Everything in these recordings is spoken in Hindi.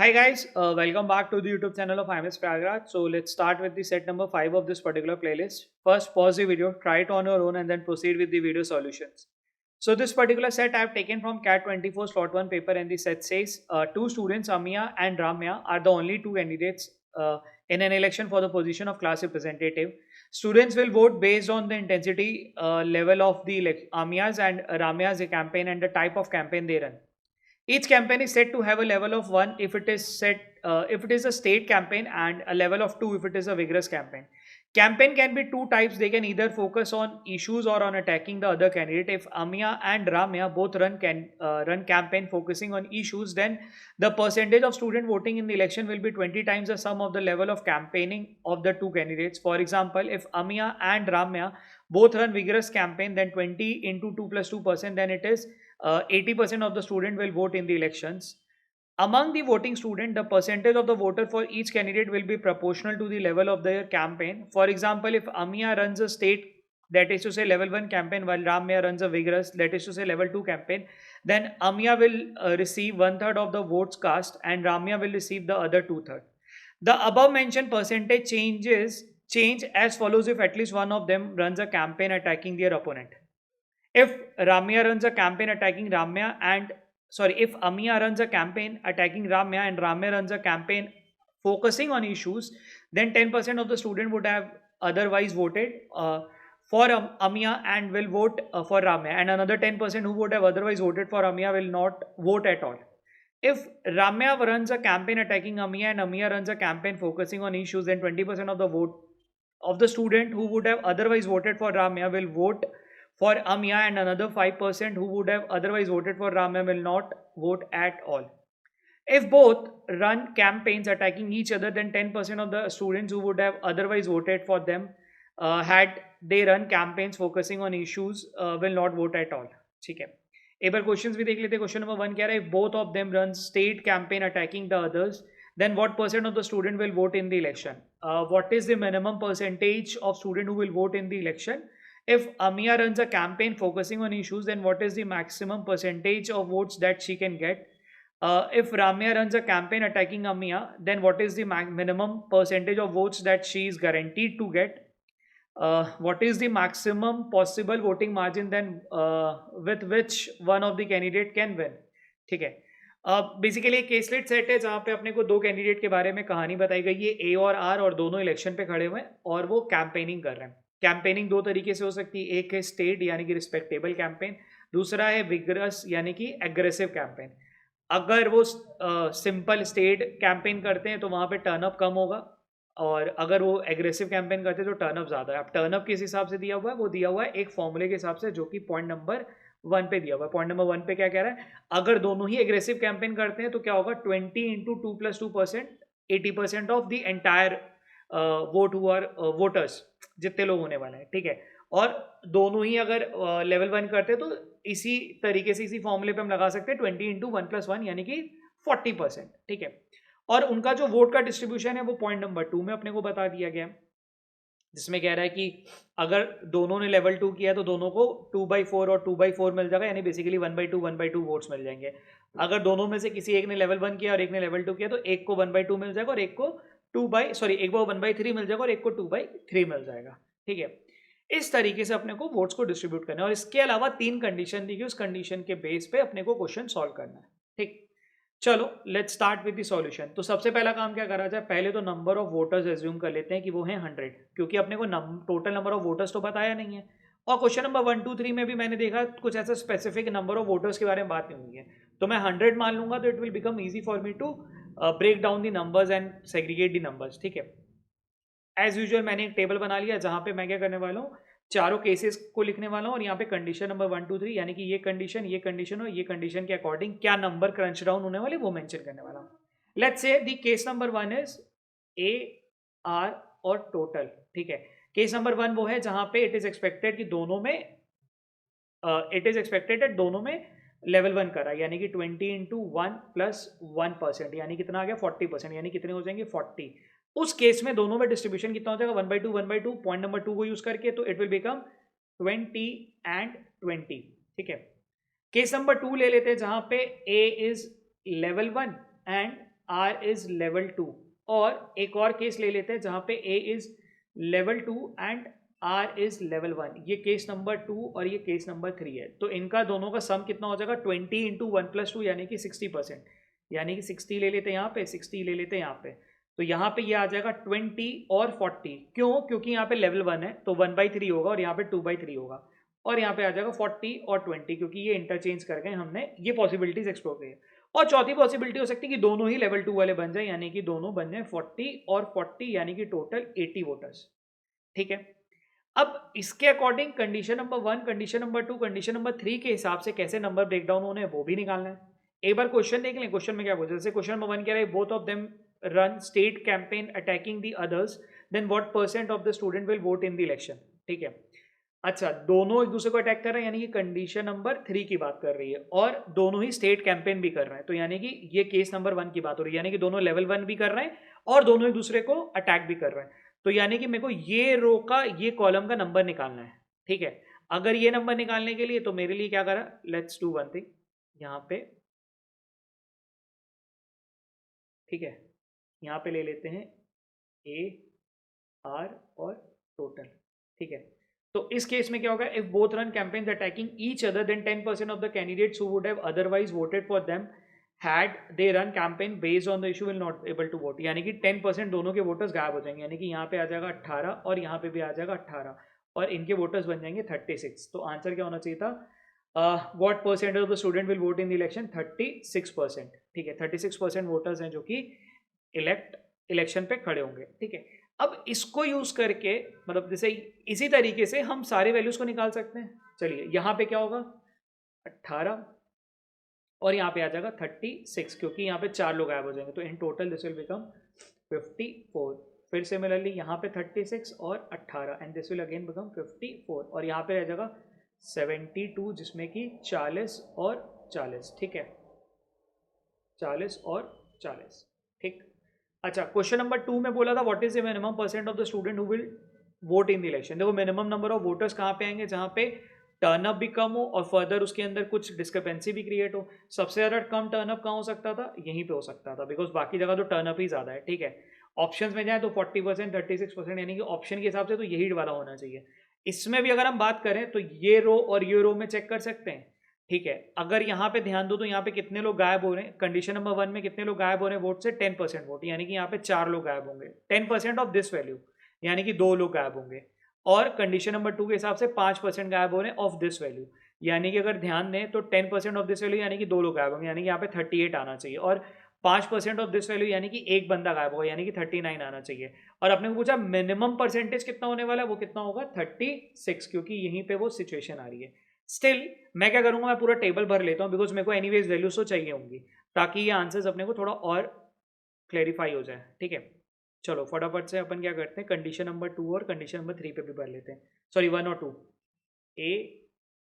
Hi guys, welcome back to the YouTube channel of IMS Pragraj. So let's start with the set number 5 of this particular playlist. First pause the video, try it on your own and then proceed with the video solutions. So this particular set I have taken from CAT 24 slot 1 paper and the set says two students Amia and Ramya are the only two candidates in an election for the position of class representative. Students will vote based on the intensity level of the Amia's and Ramya's campaign and the type of campaign they run. Each campaign is said to have a level of 1 if it is a state campaign and a level of 2 if it is a vigorous campaign. Campaign can be two types. They can either focus on issues or on attacking the other candidate. If Amia and Ramya both run campaign focusing on issues, then the percentage of student voting in the election will be 20 times the sum of the level of campaigning of the two candidates. For example, if Amia and Ramya both run vigorous campaign, then 20 into 2 plus 2%, then it is 80% of the student will vote in the elections. Among the voting student, the percentage of the voter for each candidate will be proportional to the level of their campaign. For example, if Amia runs a state, that is to say level 1 campaign, while Ramya runs a vigorous, that is to say level 2 campaign, then Amia will receive one third of the votes cast and Ramya will receive the other two third. The above mentioned percentage change as follows if at least one of them runs a campaign attacking their opponent. If Ramya runs a campaign attacking Ramya and if Amia runs a campaign attacking Ramya and Ramya runs a campaign focusing on issues, then 10% of the student would have otherwise voted for Amia and will vote for Ramya, and another 10% who would have otherwise voted for Amia will not vote at all. If Ramya runs a campaign attacking Amia and Amia runs a campaign focusing on issues, then 20% of the vote of the student who would have otherwise voted for Ramya will vote for Amia, and another 5% who would have otherwise voted for Ramya will not vote at all. If both run campaigns attacking each other, then 10% of the students who would have otherwise voted for them had they run campaigns focusing on issues will not vote at all. ठीक है, एक बार क्वेश्चंस भी देख लेते हैं. क्वेश्चन नंबर 1 कह रहा है, if both of them run state campaign attacking the others, then what percent of the student will vote in the election? What is the minimum percentage of student who will vote in the election? If Amia runs a campaign focusing on issues, then what is the maximum percentage of votes that she can get? If Ramya runs a campaign attacking Amia, then what is the minimum percentage of votes that she is guaranteed to get? What is the maximum possible voting margin then with which one of the candidate can win? ठीक है. बेसिकली एक केसलेट सेट है जहाँ पे अपने को दो कैंडिडेट के बारे में कहानी बताई गई है, ए और आर, और दोनों इलेक्शन पे खड़े हुए हैं और वो कैंपेनिंग कर रहे हैं. कैंपेनिंग दो तरीके से हो सकती है. एक है स्टेट यानी कि रिस्पेक्टेबल कैंपेन, दूसरा है विगरस यानी कि एग्रेसिव कैंपेन. अगर वो सिंपल स्टेट कैंपेन करते हैं तो वहाँ पे टर्नअप कम होगा, और अगर वो एग्रेसिव कैंपेन करते हैं तो टर्नअप ज़्यादा है. अब टर्नअप किस हिसाब से दिया हुआ है? वो दिया हुआ है एक फॉर्मूले के हिसाब से जो कि पॉइंट नंबर 1 पे दिया हुआ है. पॉइंट नंबर 1 पे क्या कह रहा है? अगर दोनों ही एग्रेसिव कैंपेन करते हैं तो क्या होगा? 20 into 2 plus 2%, 80% of the entire vote हुआ वोटर्स, जितने लोग होने वाले हैं. ठीक है. और दोनों ही अगर लेवल 1 करते हैं तो इसी तरीके से इसी फॉर्मूले पे हम लगा सकते हैं 20 इंटू 1 प्लस 1 यानी कि 40%. ठीक है. और उनका जो वोट का डिस्ट्रीब्यूशन है वो पॉइंट नंबर 2 में अपने को बता दिया गया, जिसमें कह रहा है कि अगर दोनों ने लेवल 2 किया तो दोनों को 2/4 और 2/4 मिल जाएगा, यानी बेसिकली 1/2 वोट्स मिल जाएंगे. अगर दोनों में से किसी एक ने लेवल 1 किया और एक ने लेवल 2 किया तो एक को 1/2 मिल जाएगा और एक को एक को 1/3 मिल जाएगा और एक को 2/3 मिल जाएगा. ठीक है. इस तरीके से अपने को वोट्स को डिस्ट्रीब्यूट करना है, और इसके अलावा 3 कंडीशन दी गई, उस कंडीशन के बेस पे अपने को क्वेश्चन सॉल्व करना है. ठीक. चलो let's start with the solution. तो सबसे पहला काम क्या करा जाए? पहले तो नंबर ऑफ वोटर्स एज्यूम कर लेते हैं कि वो हैं 100, क्योंकि अपने को टोटल नंबर ऑफ वोटर्स तो बताया नहीं है, और क्वेश्चन नंबर 1 2 3 में भी मैंने देखा कुछ ऐसा स्पेसिफिक नंबर ऑफ वोटर्स के बारे में बात नहीं हुई है. तो मैं 100 मान लूंगा तो it will become easy for me to break down the numbers and segregate the numbers. ठीक है. एज यूजुअल मैंने एक टेबल बना लिया जहाँ पे मैं क्या करने वाला हूँ, चारों केसेस को लिखने वाला हूँ, और यहाँ पे कंडीशन नंबर 1 2 3 यानी कि ये कंडीशन और ये कंडीशन के अकॉर्डिंग क्या नंबर क्रंच डाउन होने वाले वो मेंशन करने वाला हूँ. Let's say the case number 1 is A R और टोटल. ठीक है. केस नंबर 1 वो है जहाँ पे इट इज एक्सपेक्टेड कि दोनों में लेवल 1 करा, यानी कि 20 इंटू 1 प्लस 1%, यानी कितना आ गया? 40%, यानी कितने हो जाएंगे? 40. उस केस में दोनों में डिस्ट्रीब्यूशन कितना हो जाएगा? 1/2 पॉइंट नंबर 2 को यूज करके, तो इट विल बिकम 20 एंड 20. ठीक है. केस नंबर 2 ले लेते हैं जहां पे A is level 1 and R is level 2, और एक और केस ले लेते हैं जहां पे A is level 2 and R is level 1। ये केस नंबर 2 और ये केस नंबर 3 है। तो इनका दोनों का सम कितना हो जाएगा 20 इंटू 1+2 यानी कि 60%, यानी कि 60 ले लेते हैं यहाँ पे, 60 ले लेते हैं यहाँ पे। तो यहाँ पे ये आ जाएगा 20 और 40। क्यों? क्योंकि यहाँ पे लेवल 1 है तो 1/3 होगा और यहाँ पे 2/3 होगा, और यहाँ पे आ जाएगा 40 और 20 क्योंकि ये इंटरचेंज कर गए हमने। ये पॉसिबिलिटीज एक्सप्लोर की है। और चौथी पॉसिबिलिटी हो सकती है कि दोनों ही लेवल 2 वाले बन जाए, यानी कि दोनों बन जाए 40 और 40, यानी कि टोटल 80 वोटर्स। ठीक है, अब इसके according condition number 1, condition number 2, condition number 3 के हिसाब से कैसे नंबर ब्रेकडाउन होने वो भी निकालना है। एक बार क्वेश्चन देख लें। क्वेश्चन में क्या बोलते हैं, जैसे क्वेश्चन नंबर 1 कह रहा है both of them run state campaign attacking the others, then what percent of the student will vote in the election. ठीक है, अच्छा, दोनों एक दूसरे को अटैक कर रहे हैं, यानी कि कंडीशन नंबर 3 की बात कर रही है, और दोनों ही स्टेट कैंपेन भी कर रहे हैं। तो यानी कि ये केस नंबर 1 की बात हो रही है, यानी कि दोनों लेवल 1 भी कर रहे हैं और दोनों एक दूसरे को अटैक भी कर रहे हैं। तो यानी कि मेरे को ये रो का, ये कॉलम का नंबर निकालना है। ठीक है, अगर ये नंबर निकालने के लिए तो मेरे लिए क्या करा, लेट्स डू वन थिंग यहाँ पे। ठीक है, यहाँ पे ले लेते हैं ए, आर और टोटल। ठीक है, तो इस केस में क्या होगा, if both run campaigns attacking each other then 10% of the candidates who would have otherwise voted for them had they run campaign based on the issue will not able to vote, यानी कि 10% दोनों के वोटर्स गायब हो जाएंगे, यानी कि यहाँ पे आ जाएगा 18 और यहाँ पे भी आ जाएगा 18 और इनके वोटर्स बन जाएंगे 36। तो आंसर क्या होना चाहिए था, what percentage of the student will vote in the election, 36%। ठीक है, 36% वोटर्स हैं जो कि इलेक्शन पे खड़े होंगे। ठीक है, अब इसको यूज करके, मतलब जैसे इसी तरीके से हम सारे वैल्यूज को निकाल सकते हैं। चलिए, यहाँ पे क्या होगा 18 और यहाँ पे आ जाएगा 36, क्योंकि यहाँ पे 4 लोग गायब हो जाएंगे, तो in total this will become 54। फिर सिमिलरली यहाँ पे 36 और 18 and this will again become 54, और यहाँ पे रह जाएगा 72 जिसमें कि 40 और 40। ठीक है, 40 और 40। ठीक, अच्छा, क्वेश्चन नंबर 2 में बोला था what is the minimum percent of the student who will vote in the election. देखो, मिनिमम नंबर ऑफ वोटर्स कहाँ पे आएंगे, जहाँ पे टर्नअप भी कम हो और फर्दर उसके अंदर कुछ डिस्क्रिपेंसी भी क्रिएट हो। सबसे ज़्यादा कम टर्नअप कहाँ हो सकता था, यहीं पे हो सकता था, बिकॉज बाकी जगह तो टर्नअप ही ज़्यादा है। ठीक है, ऑप्शन में जाए तो 40%, 36%, यानी कि ऑप्शन के हिसाब से तो यही वाला होना चाहिए। इसमें भी अगर हम बात करें तो ये रो और ये रो में चेक कर सकते हैं। ठीक है, अगर यहाँ पे ध्यान दो तो यहाँ पे कितने लोग गायब हो रहे हैं, कंडीशन नंबर 1 में कितने लोग गायब हो रहे हैं वोट से, 10% वोट, यानी कि यहाँ पे 4 लोग गायब होंगे, 10% ऑफ दिस वैल्यू, यानी कि 2 लोग गायब होंगे। और कंडीशन नंबर 2 के हिसाब से 5% गायब हो रहे हैं ऑफ दिस वैल्यू, यानी कि अगर ध्यान दें तो 10% ऑफ दिस वैल्यू यानी कि 2 लोग गायब होंगे, यानी कि यहाँ पे 38 आना चाहिए, और 5% ऑफ दिस वैल्यू यानी कि एक बंदा गायब होगा, यानी कि 39 आना चाहिए। और आपने पूछा मिनिमम परसेंटेज कितना होने वाला है, वो कितना होगा 36, क्योंकि यहीं पे वो सिचुएशन आ रही है। स्टिल मैं क्या करूंगा, मैं पूरा टेबल भर लेता हूँ, बिकॉज मेरे को एनीवेज वैल्यूज तो चाहिए होंगी, ताकि ये आंसर्स अपने को थोड़ा और क्लेरिफाई हो जाए। ठीक है, चलो फटाफट से अपन क्या करते हैं, कंडीशन नंबर 2 और कंडीशन नंबर 3 पे भी भर लेते हैं, सॉरी 1 और 2, ए,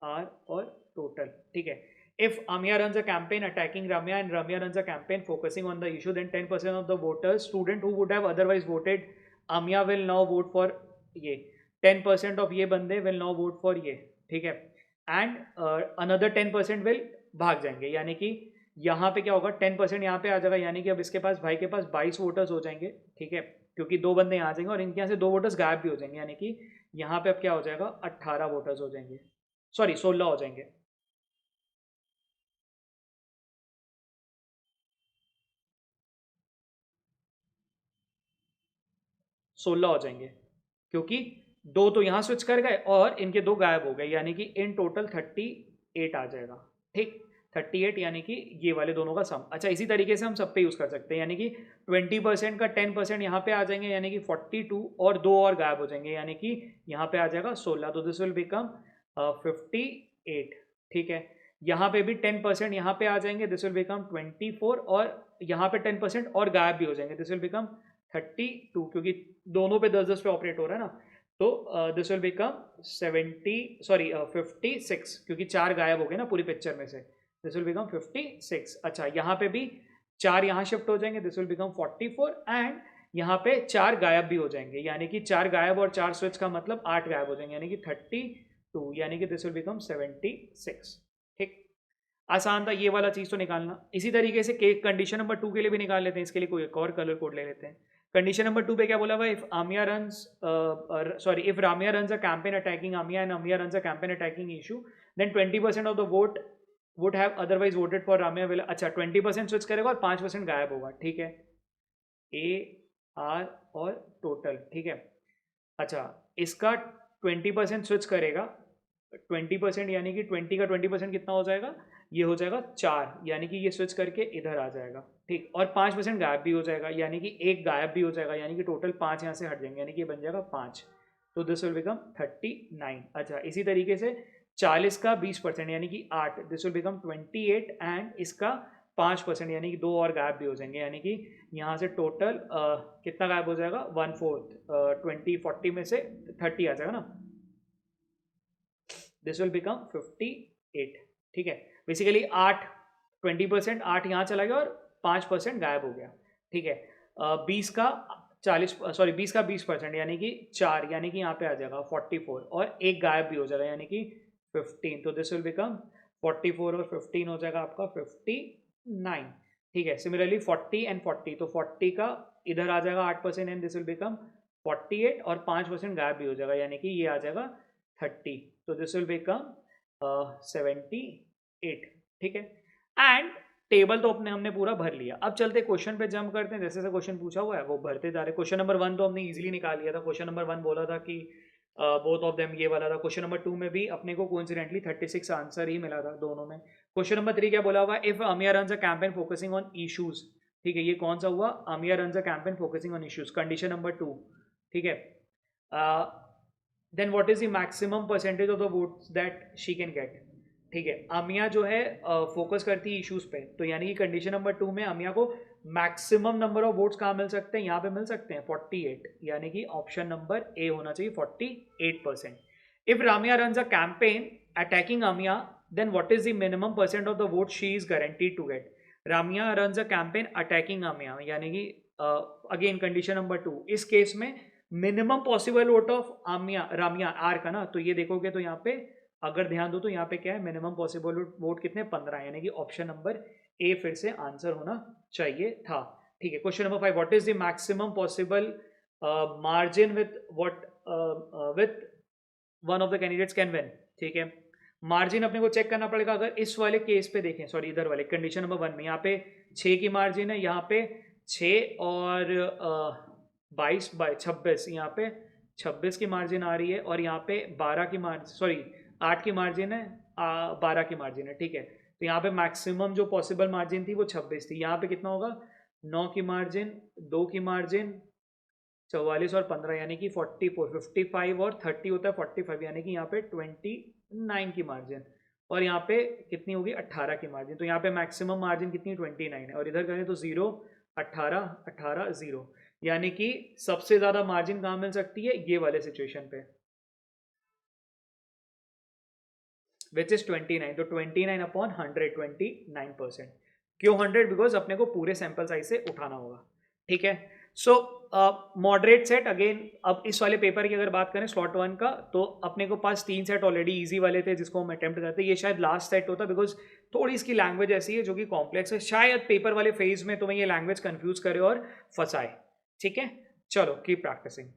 आर और टोटल। ठीक है, if Amya runs a campaign attacking Ramya and Ramya runs a campaign focusing on the issue, then 10% of the voters, student who would have otherwise voted Amya will now vote for ये, 10% of ये बंदे will now vote for ये। ठीक है, एंड अनदर 10% विल भाग जाएंगे, यानी कि यहाँ पे क्या होगा 10% यहाँ पे आ जाएगा, यानी कि अब इसके पास, भाई के पास 22 वोटर्स हो जाएंगे। ठीक है, क्योंकि 2 बंदे यहाँ आ जाएंगे और इनके यहाँ से 2 वोटर्स गायब भी हो जाएंगे, यानी कि यहाँ पे अब क्या हो जाएगा 18 वोटर्स हो जाएंगे, सॉरी 16 हो जाएंगे। 16 हो जाएंगे, क्योंकि 2 तो यहाँ स्विच कर गए और इनके 2 गायब हो गए, यानी कि इन टोटल 38 आ जाएगा। ठीक, 38 यानी कि ये वाले दोनों का सम। अच्छा, इसी तरीके से हम सब पे यूज़ कर सकते हैं, यानी कि 20% का 10% यहाँ पे आ जाएंगे, यानी कि 42, और 2 और गायब हो जाएंगे, यानी कि यहाँ पे आ जाएगा 16, तो दिस विल बिकम 58। ठीक है, यहाँ पे भी 10% यहाँ पे आ जाएंगे, दिस विल बिकम 24, और यहाँ पे 10% और गायब भी हो जाएंगे, दिस विल बिकम 32, क्योंकि दोनों पे 10-10 पे ऑपरेट हो रहा है ना, तो दिस विल बिकम 56, क्योंकि 4 गायब हो गए ना पूरी पिक्चर में से, दिस विल बिकम 56। अच्छा, यहाँ पे भी 4 यहाँ शिफ्ट हो जाएंगे, दिस विल बिकम 44, एंड यहाँ पे 4 गायब भी हो जाएंगे, यानी कि 4 गायब और 4 स्विच का मतलब 8 गायब हो जाएंगे, यानी कि 32, यानी कि दिस विल बिकम 76। ठीक, आसान था ये वाला चीज़ तो निकालना। इसी तरीके से कंडीशन नंबर 2 के लिए भी निकाल लेते हैं, इसके लिए कोई एक और कलर कोड ले लेते हैं। कंडीशन नंबर 2 पे क्या बोला हुआ, if Amiya runs if Ramiya runs a campaign attacking Amiya and Amiya runs a campaign attacking issue, then 20% of the vote would have otherwise voted for Ramiya will. अच्छा 20% स्विच करेगा और 5% गायब होगा, ठीक है, ए आर और टोटल, ठीक है। अच्छा इसका 20% स्विच करेगा, 20% यानी कि 20 का 20% कितना हो जाएगा, ये हो जाएगा 4, यानी कि ये स्विच करके इधर आ जाएगा, ठीक। और 5% गायब भी हो जाएगा, यानी कि एक गायब भी हो जाएगा, यानी कि टोटल 5 यहाँ से हट जाएंगे, यानी कि ये बन जाएगा 5। तो दिस विल बिकम 39। अच्छा इसी तरीके से 40 का 20% यानी कि 8, दिस विल बिकम 28 एंड इसका 5% यानी कि 2 और गायब भी हो जाएंगे, यानी कि यहाँ से टोटल कितना गायब हो जाएगा, 1/4, 20-40 में से 30 आ जाएगा ना, दिस विल बिकम 58, ठीक है। बेसिकली 20% 8 यहाँ चला गया और 5% गायब हो गया, ठीक है। 20 का 20% यानी कि 4, यानी कि यहाँ पे आ जाएगा 44 और एक गायब भी हो जाएगा, यानी कि 15। तो दिस विल बिकम 44 और 15 हो जाएगा आपका 59, ठीक है। सिमिलरली 40 एंड 40, तो 40 का इधर आ जाएगा 8% एंड दिस विल बिकम 48 और 5% गायब भी हो जाएगा, यानी कि ये आ जाएगा 30। तो दिस विल बिकम 78, ठीक है। एंड टेबल तो हमने पूरा भर लिया। अब चलते क्वेश्चन पे जंप करते हैं, जैसे जैसे क्वेश्चन पूछा हुआ है वो भरते जा रहे। क्वेश्चन नंबर 1 तो हमने इजीली निकाल लिया था। क्वेश्चन नंबर 1 बोला था कि बोथ ऑफ देम ये वाला था। क्वेश्चन नंबर 2 में भी अपने को कोइंसिडेंटली 36 आंसर ही मिला था दोनों में। क्वेश्चन नंबर 3 क्या बोला हुआ, if Amiya runs a campaign focusing on issues, ठीक है, ये कौन सा हुआ, Amiya runs a campaign focusing on issues, condition number 2, ठीक है। Then what is the maximum percentage of the votes that she can get, ठीक है। आमिया जो है फोकस करती है इश्यूज पे, तो यानी कि कंडीशन नंबर 2 में आमिया को मैक्सिमम नंबर ऑफ वोट्स कहाँ मिल सकते हैं, यहाँ पे मिल सकते हैं 48, यानी कि ऑप्शन नंबर ए होना चाहिए 48%। If Ramiya runs a campaign attacking Amiya, then what is the minimum percent of the vote she is guaranteed to get. Ramiya runs a campaign attacking Amiya, यानी कि अगेन कंडीशन नंबर 2, इस केस में minimum possible vote of Ramiya R का ना, तो ये देखोगे तो यहाँ पे अगर ध्यान दो तो यहाँ पे क्या है, मिनिमम पॉसिबल वोट कितने, 15, यानी कि ऑप्शन नंबर ए फिर से आंसर होना चाहिए था, ठीक है। Question number 5, what is the maximum possible margin with one of the candidates can win, ठीक है। मार्जिन अपने को चेक करना पड़ेगा। अगर इस वाले केस पे देखें, सॉरी इधर वाले कंडीशन नंबर 1 में, यहाँ पे 6 की मार्जिन है, यहाँ पे 6 और 22/26, यहाँ पे 26 की मार्जिन आ रही है, और यहाँ पे 12 की मार्जिन, सॉरी 8 की मार्जिन है, 12 की मार्जिन है, ठीक है। तो यहाँ पे मैक्सिमम जो पॉसिबल मार्जिन थी वो 26 थी। यहाँ पे कितना होगा, 9 की मार्जिन, 2 की मार्जिन, 44 और 15, यानी कि 44, 55 और 30 होता है 45, यानी कि यहाँ पे 29 की मार्जिन, और यहाँ पे कितनी होगी, 18 की मार्जिन। तो यहाँ पे मैक्सिमम मार्जिन कितनी, 29 है, और इधर करें तो 0, 18, 18, 0, यानी कि सबसे ज़्यादा मार्जिन कहाँ मिल सकती है, ये वाले सिचुएशन पे, विच इज 29। तो 29/100, 29%। क्यों 100, बिकॉज अपने को पूरे सैंपल साइज से उठाना होगा, ठीक है। सो मॉडरेट सेट, अगेन अब इस वाले पेपर की अगर बात करें स्लॉट 1 का, तो अपने को पास 3 सेट ऑलरेडी इजी वाले थे जिसको हम अटेम्प्ट करते हैं। ये शायद लास्ट सेट होता, बिकॉज थोड़ी इसकी लैंग्वेज ऐसी है जो कि कॉम्प्लेक्स है, शायद पेपर वाले फेज में तुम्हें ये लैंग्वेज कंफ्यूज करे और फंसाए, ठीक है। चलो कीप प्रैक्टिसिंग।